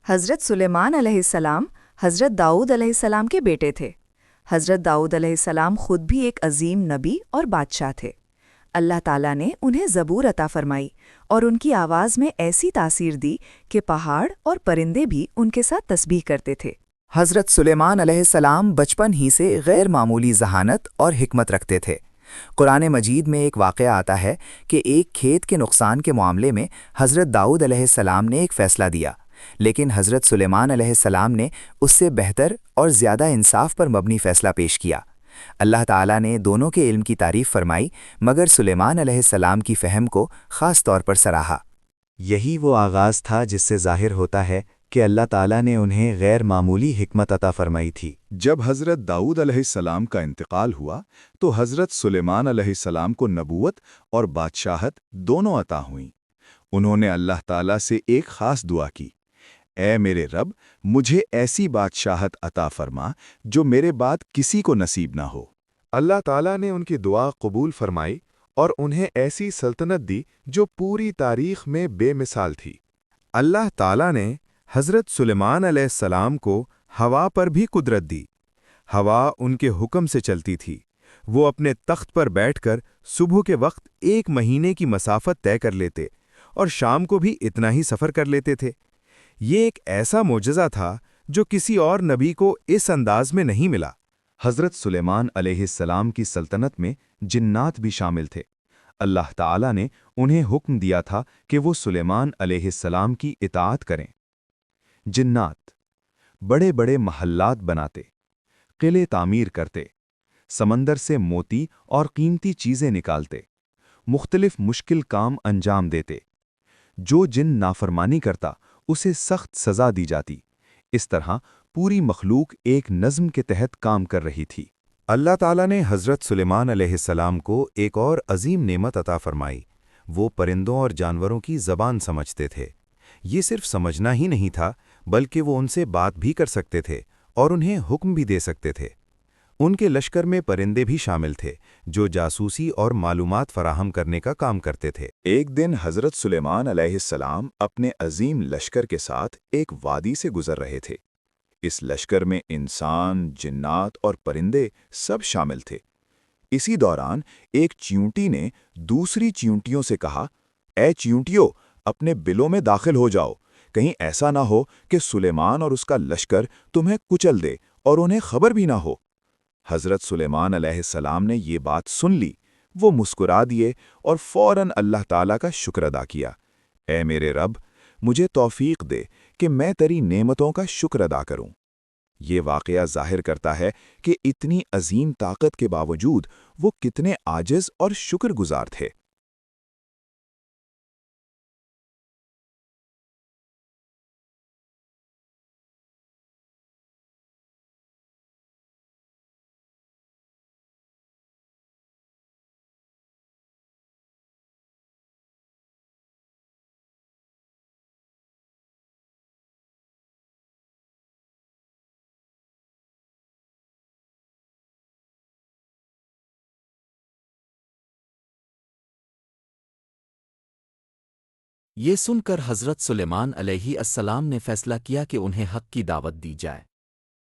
حضرت سلیمان علیہ السلام حضرت داؤد علیہ السلام کے بیٹے تھے۔ حضرت داؤد علیہ السلام خود بھی ایک عظیم نبی اور بادشاہ تھے۔ اللہ تعالیٰ نے انہیں زبور عطا فرمائی اور ان کی آواز میں ایسی تاثیر دی کہ پہاڑ اور پرندے بھی ان کے ساتھ تسبیح کرتے تھے۔ حضرت سلیمان علیہ السلام بچپن ہی سے غیر معمولی ذہانت اور حکمت رکھتے تھے۔ قرآن مجید میں ایک واقعہ آتا ہے کہ ایک کھیت کے نقصان کے معاملے میں حضرت داؤد علیہ السلام نے ایک فیصلہ دیا، لیکن حضرت سلیمان علیہ السلام نے اس سے بہتر اور زیادہ انصاف پر مبنی فیصلہ پیش کیا۔ اللہ تعالیٰ نے دونوں کے علم کی تعریف فرمائی، مگر سلیمان علیہ السلام کی فہم کو خاص طور پر سراہا۔ یہی وہ آغاز تھا جس سے ظاہر ہوتا ہے کہ اللہ تعالیٰ نے انہیں غیر معمولی حکمت عطا فرمائی تھی۔ جب حضرت داؤد علیہ السلام کا انتقال ہوا تو حضرت سلیمان علیہ السلام کو نبوت اور بادشاہت دونوں عطا ہوئیں۔ انہوں نے اللہ تعالیٰ سے ایک خاص دعا کی، اے میرے رب، مجھے ایسی بادشاہت عطا فرما جو میرے بعد کسی کو نصیب نہ ہو۔ اللہ تعالیٰ نے ان کی دعا قبول فرمائی اور انہیں ایسی سلطنت دی جو پوری تاریخ میں بے مثال تھی۔ اللہ تعالیٰ نے حضرت سلیمان علیہ السلام کو ہوا پر بھی قدرت دی۔ ہوا ان کے حکم سے چلتی تھی۔ وہ اپنے تخت پر بیٹھ کر صبح کے وقت 1 مہینے کی مسافت طے کر لیتے اور شام کو بھی اتنا ہی سفر کر لیتے تھے۔ یہ ایک ایسا معجزہ تھا جو کسی اور نبی کو اس انداز میں نہیں ملا۔ حضرت سلیمان علیہ السلام کی سلطنت میں جنات بھی شامل تھے۔ اللہ تعالیٰ نے انہیں حکم دیا تھا کہ وہ سلیمان علیہ السلام کی اطاعت کریں۔ جنات بڑے بڑے محلات بناتے، قلعے تعمیر کرتے، سمندر سے موتی اور قیمتی چیزیں نکالتے، مختلف مشکل کام انجام دیتے۔ جو جن نافرمانی کرتا اسے سخت سزا دی جاتی۔ اس طرح پوری مخلوق ایک نظم کے تحت کام کر رہی تھی۔ اللہ تعالیٰ نے حضرت سلیمان علیہ السلام کو ایک اور عظیم نعمت عطا فرمائی۔ وہ پرندوں اور جانوروں کی زبان سمجھتے تھے۔ یہ صرف سمجھنا ہی نہیں تھا، بلکہ وہ ان سے بات بھی کر سکتے تھے اور انہیں حکم بھی دے سکتے تھے۔ ان کے لشکر میں پرندے بھی شامل تھے جو جاسوسی اور معلومات فراہم کرنے کا کام کرتے تھے۔ ایک دن حضرت سلیمان علیہ السلام اپنے عظیم لشکر کے ساتھ ایک وادی سے گزر رہے تھے۔ اس لشکر میں انسان، جنات اور پرندے سب شامل تھے۔ اسی دوران ایک چیونٹی نے دوسری چیونٹیوں سے کہا، اے چیونٹیوں، اپنے بلوں میں داخل ہو جاؤ، کہیں ایسا نہ ہو کہ سلیمان اور اس کا لشکر تمہیں کچل دے اور انہیں خبر بھی نہ ہو۔ حضرت سلیمان علیہ السلام نے یہ بات سن لی۔ وہ مسکرا دیے اور فوراً اللہ تعالیٰ کا شکر ادا کیا، اے میرے رب، مجھے توفیق دے کہ میں تیری نعمتوں کا شکر ادا کروں۔ یہ واقعہ ظاہر کرتا ہے کہ اتنی عظیم طاقت کے باوجود وہ کتنے عاجز اور شکر گزار تھے۔ یہ سن کر حضرت سلیمان علیہ السلام نے فیصلہ کیا کہ انہیں حق کی دعوت دی جائے۔